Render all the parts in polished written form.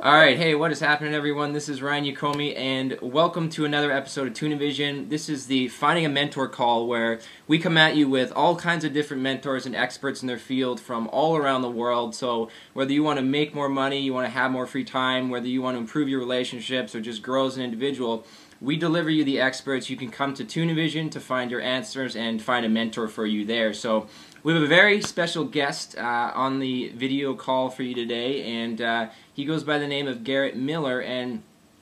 Alright, hey, what is happening, everyone? This is Ryan Yakomi, and welcome to another episode of Tuna Vision. This is the Finding a Mentor call, where we come at you with all kinds of different mentors and experts in their field from all around the world. So whether you want to make more money, you want to have more free time, whether you want to improve your relationships or just grow as an individual, we deliver you the experts. You can come to Tuna Vision to find your answers and find a mentor for you there. So we have a very special guest on the video call for you today, and he goes by the name of Garrett Miller. And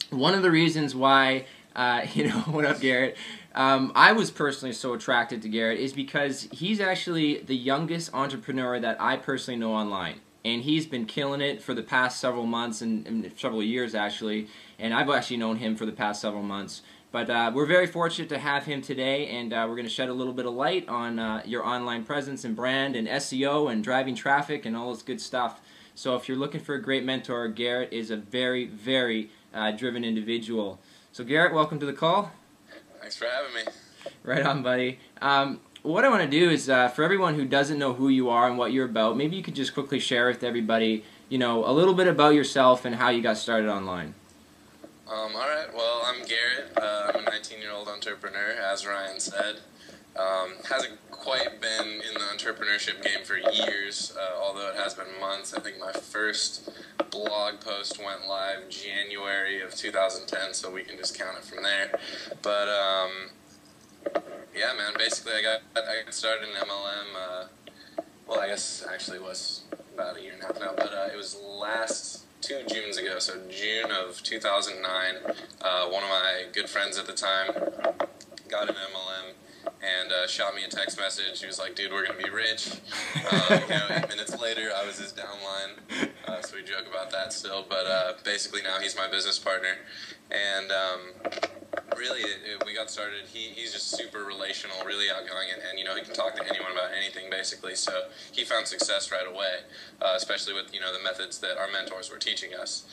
one of the reasons why, what up, Garrett? I was personally so attracted to Garrett is because he's actually the youngest entrepreneur that I personally know online. And he's been killing it for the past several months and several years, actually. And I've actually known him for the past several months. But we're very fortunate to have him today, and we're going to shed a little bit of light on your online presence and brand and SEO and driving traffic and all this good stuff. So if you're looking for a great mentor, Garrett is a very, very driven individual. So Garrett, welcome to the call. Thanks for having me. Right on, buddy. What I want to do is, for everyone who doesn't know who you are and what you're about, maybe you could just quickly share with everybody, a little bit about yourself and how you got started online. Alright, well, I'm Garrett. I'm a 19-year-old entrepreneur, as Ryan said. Hasn't quite been in the entrepreneurship game for years, although it has been months. I think my first blog post went live January of 2010, so we can just count it from there. But, yeah, man, basically I got started in MLM, well, I guess actually it was about a year and a half now, but it was last 2 Junes ago, so June of 2009, one of my good friends at the time got an MLM and shot me a text message. He was like, dude, we're going to be rich. 8 minutes later, I was his downline, so we joke about that still, but basically now he's my business partner, and really, we got started. He's just super relational, really outgoing, and he can talk to anyone about anything, basically. So he found success right away, especially with the methods that our mentors were teaching us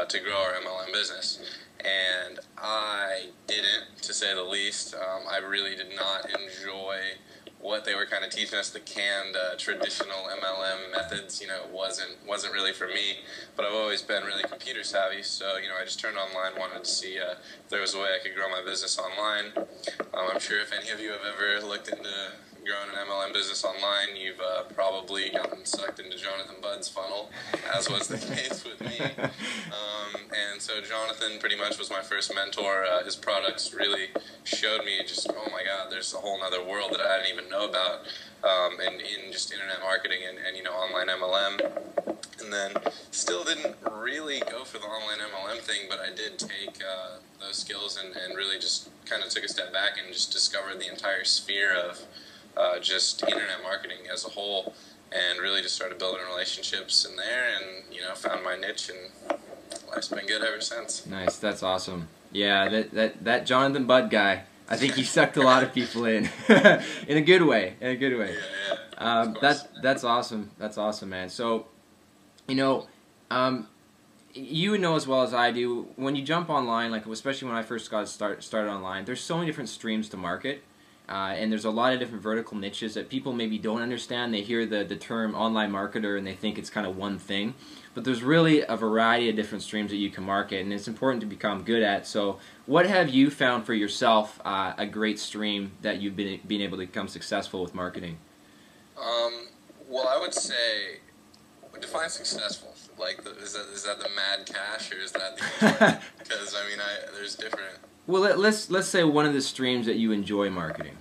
to grow our MLM business. And I didn't, to say the least. I really did not enjoy what they were kind of teaching us, the canned traditional MLM methods. It wasn't really for me, but I've always been really computer savvy, so I just turned online, wanted to see if there was a way I could grow my business online. I'm sure if any of you have ever looked into growing an MLM business online, you've probably gotten sucked into Jonathan Budd's funnel, as was the case with me. And so Jonathan pretty much was my first mentor. His products really showed me just, oh my God, there's a whole other world that I didn't even know about in just internet marketing and online MLM. And then still didn't really go for the online MLM thing, but I did take those skills and really just kind of took a step back and just discovered the entire sphere of just internet marketing as a whole, and really just started building relationships in there, and found my niche, and life's been good ever since. Nice, that's awesome. Yeah, that Jonathan Budd guy, I think he sucked a lot of people in, in a good way. Yeah. That's awesome. That's awesome, man. So, you know as well as I do, when you jump online, like especially when I first got started online, there's so many different streams to market. And there's a lot of different vertical niches that people maybe don't understand. They hear the term online marketer and they think it's kind of one thing. But there's really a variety of different streams that you can market, and it's important to become good at. So what have you found for yourself a great stream that you've been able to become successful with marketing? Well, I would say, define successful. Like, is that the mad cash, or is that the because, there's different... Well, let's say one of the streams that you enjoy marketing.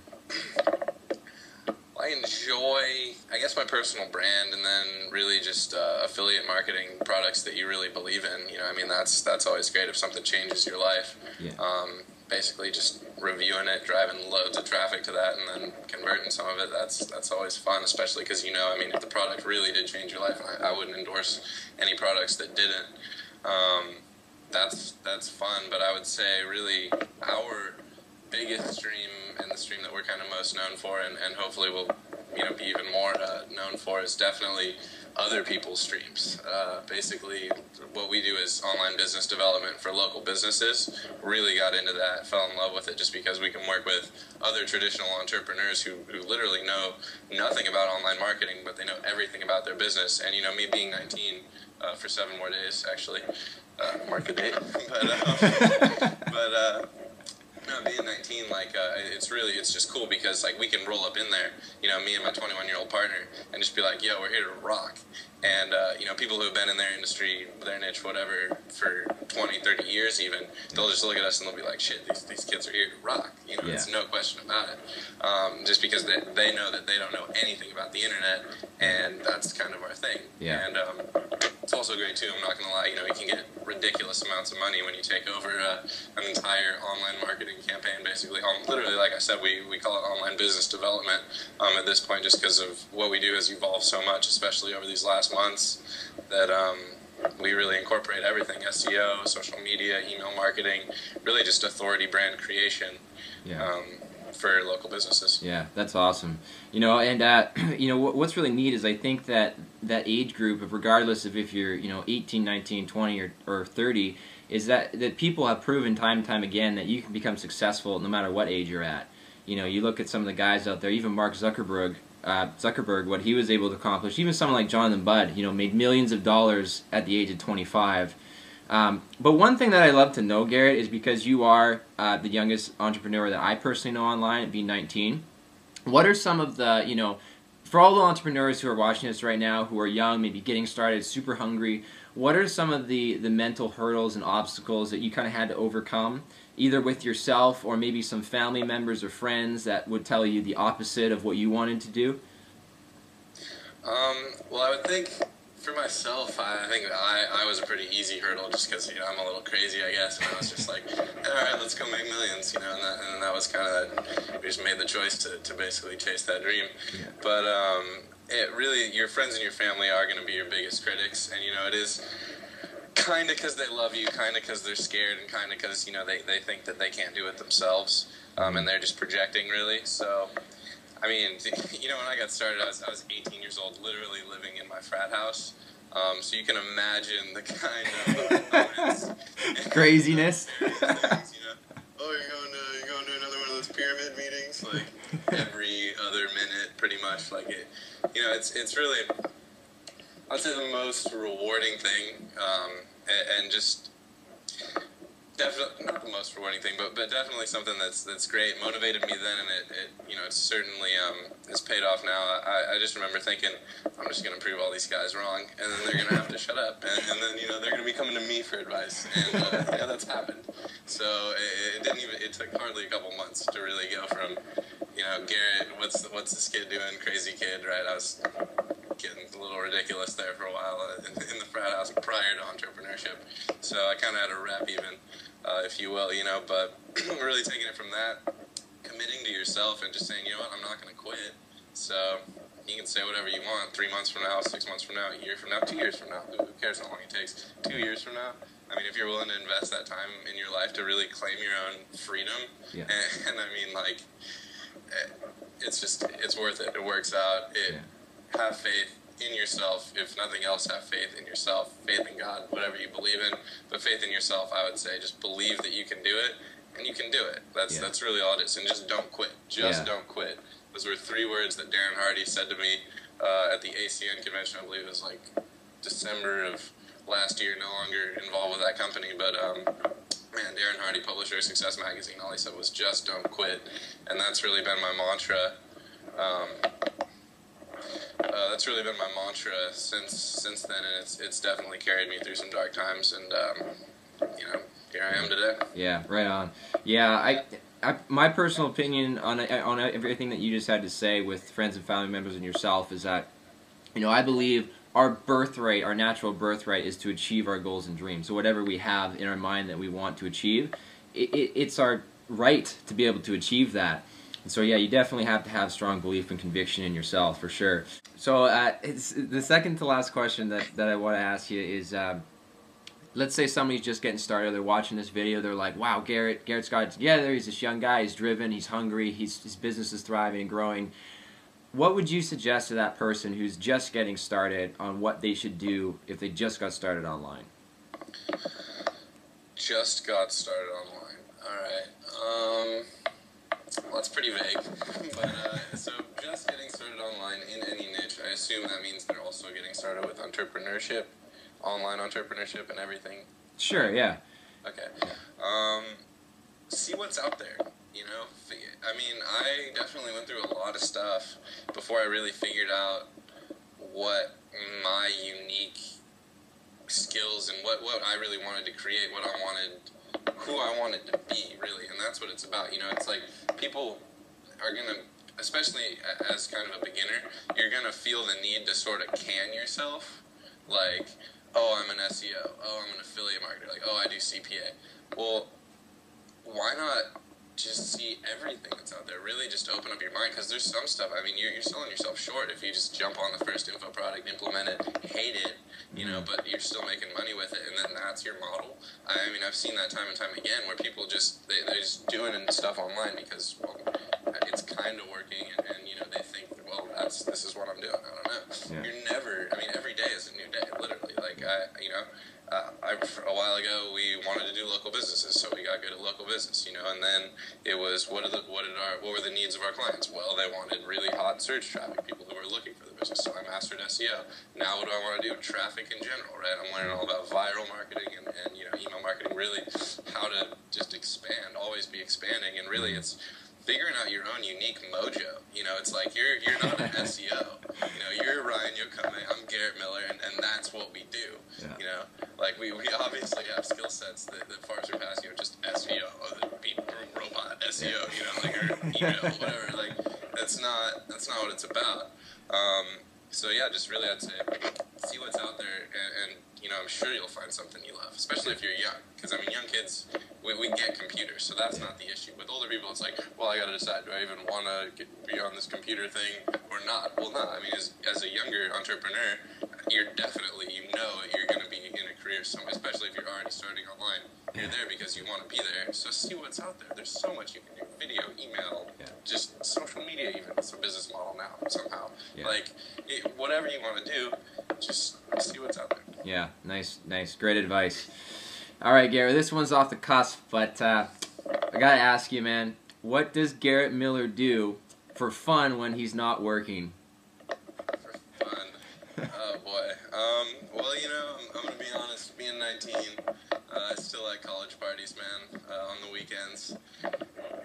I enjoy, I guess, my personal brand, and then really just affiliate marketing, products that you really believe in. That's always great if something changes your life. Yeah. Basically just reviewing it, driving loads of traffic to that, and then converting some of it. That's always fun, especially because if the product really did change your life, I wouldn't endorse any products that didn't. That's fun, but I would say really our biggest stream, and the stream that we're kind of most known for, and hopefully will be even more known for, is definitely other people's streams. Basically, what we do is online business development for local businesses. Really got into that, fell in love with it just because we can work with other traditional entrepreneurs who literally know nothing about online marketing, but they know everything about their business. And me being 19 for 7 more days, actually, mark the date. No, being 19, like, it's just cool because, like, we can roll up in there, you know, me and my 21-year-old partner, and just be like, yo, we're here to rock. And, you know, people who have been in their industry, their niche, whatever, for 20, 30 years even, they'll just look at us and they'll be like, shit, these kids are here to rock. You know, There's no question about it. Just because they know that they don't know anything about the internet, and that's kind of our thing. Yeah. And it's also great, too, I'm not going to lie, you know, you can get ridiculous amounts of money when you take over an entire online marketing campaign, basically. Literally, like I said, we call it online business development at this point, just because of what we do has evolved so much, especially over these last months, that we really incorporate everything: SEO, social media, email marketing, really just authority brand creation for local businesses. Yeah, that's awesome. You know, and you know what's really neat is I think that age group, of regardless of if you're 18, 19, 20, or 30, is that people have proven time and time again that you can become successful no matter what age you're at. You know, you look at some of the guys out there, even Mark Zuckerberg, what he was able to accomplish. Even someone like Jonathan Budd, made millions of dollars at the age of 25. But one thing that I love to know, Garrett, is because you are the youngest entrepreneur that I personally know online at being 19. What are some of the, for all the entrepreneurs who are watching this right now, who are young, maybe getting started, super hungry, what are some of the mental hurdles and obstacles that you kind of had to overcome, either with yourself or maybe some family members or friends that would tell you the opposite of what you wanted to do? Well, I would think for myself, I think I was a pretty easy hurdle just because, I'm a little crazy, I guess, and I was just like, all right, let's go make millions, and that was kind of, we just made the choice to basically chase that dream. Yeah. But it really, your friends and your family are going to be your biggest critics, and, it is kind of because they love you, kind of because they're scared, and kind of because, they think that they can't do it themselves, and they're just projecting, really. So, I mean, when I got started, I was 18 years old, literally living in my frat house. So you can imagine the kind of comments, craziness. Things, oh, you're going to another one of those pyramid meetings, like every other minute, pretty much. Like it, it's really, I'd say the most rewarding thing, and just. Definitely not the most rewarding thing, but definitely something that's great. Motivated me then, and it certainly has paid off now. I just remember thinking, I'm just going to prove all these guys wrong, and then they're going to have to shut up, and then they're going to be coming to me for advice, and that's happened. So it took hardly a couple months to really go from Garrett, what's this kid doing, crazy kid, right? I was getting a little ridiculous there for a while in the frat house prior to entrepreneurship, so I kind of had a rep even. If you will, but really taking it from that, committing to yourself and just saying, I'm not going to quit. So you can say whatever you want 3 months from now, 6 months from now, a year from now, 2 years from now. Who cares how long it takes? 2 years from now. I mean, if you're willing to invest that time in your life to really claim your own freedom, and I mean, like, it's worth it. It works out. Have faith in yourself. If nothing else, have faith in yourself, faith in God, whatever you believe in, but faith in yourself. I would say just believe that you can do it, and you can do it. That's really all it is. And just don't quit. Don't quit. Those were 3 words that Darren Hardy said to me at the ACN convention. I believe it was like December of last year. No longer involved with that company, but man, Darren Hardy, publisher of Success Magazine, all he said was just don't quit, and that's really been my mantra. That's really been my mantra since then, and it's definitely carried me through some dark times, and here I am today. Yeah, right on. Yeah, I my personal opinion on everything that you just had to say with friends and family members and yourself is that, I believe our birthright, our natural birthright, is to achieve our goals and dreams. So whatever we have in our mind that we want to achieve, it's our right to be able to achieve that. And so yeah, you definitely have to have strong belief and conviction in yourself, for sure. So it's the second to last question that I want to ask you is, let's say somebody's just getting started, they're watching this video, they're like, wow, Garrett's got it together, he's this young guy, he's driven, he's hungry, his business is thriving and growing. What would you suggest to that person who's just getting started on what they should do if they just got started online? Just got started online. All right. Well, that's pretty vague. But so just getting started online in any niche, I assume that means they're also getting started with entrepreneurship, online entrepreneurship, and everything. Sure, yeah. Okay. See what's out there, you know? I mean, I definitely went through a lot of stuff before I really figured out what my unique skills and what I really wanted to create, who I wanted to be, really. And that's what it's about, you know? It's like people are going to, especially as kind of a beginner, you're going to feel the need to sort of can yourself. Like, oh, I'm an SEO. Oh, I'm an affiliate marketer. Like, oh, I do CPA. Well, why not just see everything that's out there? Really just open up your mind, because there's some stuff, I mean, you're selling yourself short if you just jump on the first info product, implement it, hate it, you know, but you're still making money with it, and then that's your model. I mean, I've seen that time and time again where people just, they're just doing stuff online because, well, it's kind of working, and you know, they think, well, this is what I'm doing. I don't know. Yeah. You're never, I mean, every day is a new day, literally. Like, for a while ago, we wanted to do local businesses, so we got good at local business, you know, and then it was, what were the needs of our clients? Well, they wanted really hot search traffic, people who were looking for the business, so I mastered SEO. Now what do I want to do? Traffic in general, right? I'm learning all about viral marketing and you know, email marketing, really how to just expand, always be expanding, and really it's figuring out your own unique mojo. You know, it's like you're not an SEO. You know, you're Ryan Yokome, I'm Garrett Miller, and that's what we do. Yeah. You know, like we obviously have skill sets that far surpass, you know, just SEO or the beat robot SEO. You know, like or email, whatever. Like that's not what it's about. So yeah, just really I'd say see what's out there, and you know, I'm sure you'll find something you love, especially if you're young. Because I mean, young kids, we get computers, so that's not the issue. With older people, it's like, well, I got to decide, do I even want to be on this computer thing or not? Well, no. I mean, as a younger entrepreneur, you're definitely, you know, you're going to be in a career somewhere, especially if you're already starting online. You're there because you want to be there. So see what's out there. There's so much you can do: video, email, just social media. Even it's a business model now somehow. Yeah. Like whatever you want to do, just see what's out there. Yeah, nice, great advice. All right, Garrett, this one's off the cusp, but I gotta ask you, man, what does Garrett Miller do for fun when he's not working? For fun? Oh boy. Well, you know, I'm gonna be honest. Being 19, I still like college parties, man. On the weekends,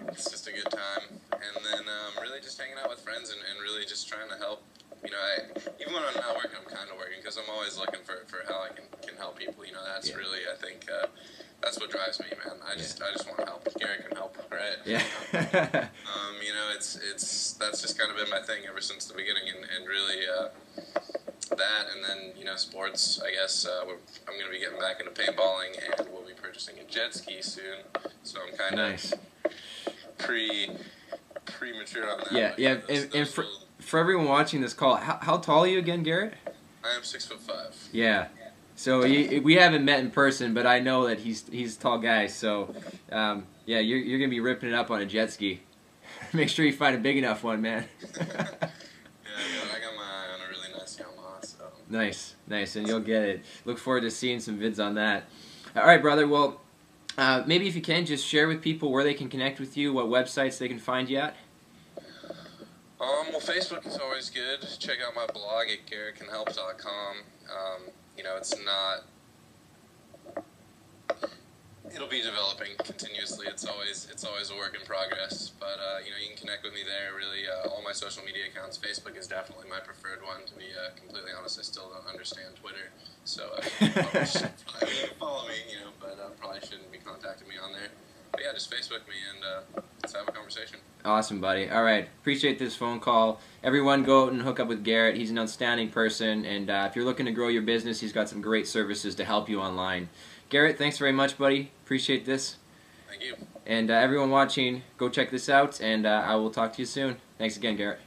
it's just a good time, and then really just hanging out with friends and really just trying to help. You know, even when I'm not working, I'm kind of working, because I'm always looking for how I can help people. You know, that's really, I think, that's what drives me, man. I just want to help. Garrett can help, right? Yeah. You know, that's just kind of been my thing ever since the beginning, and really that, and then you know, sports. I guess I'm going to be getting back into paintballing, and we'll be purchasing a jet ski soon. So I'm kind of premature on that. Yeah, and for everyone watching this call, how tall are you again, Garrett? I am 6'5". Yeah. So we haven't met in person, but I know that he's a tall guy. So yeah, you're gonna be ripping it up on a jet ski. Make sure you find a big enough one, man. Yeah, I got my eye on a really nice Yamaha. So. Nice, and you'll get it. Look forward to seeing some vids on that. All right, brother. Well, maybe if you can, just share with people where they can connect with you, what websites they can find you at. Well, Facebook is always good. Check out my blog at garrettcanhelp.com. You know, it'll be developing continuously. It's always a work in progress. But you know, you can connect with me there. Really, all my social media accounts. Facebook is definitely my preferred one. To be completely honest, I still don't understand Twitter. So you can follow me, you know, but probably shouldn't be contacting me on there. But yeah, just Facebook me and let's have a conversation. Awesome, buddy. All right. Appreciate this phone call. Everyone go out and hook up with Garrett. He's an outstanding person, and if you're looking to grow your business, he's got some great services to help you online. Garrett, thanks very much, buddy. Appreciate this. Thank you. And everyone watching, go check this out, and I will talk to you soon. Thanks again, Garrett.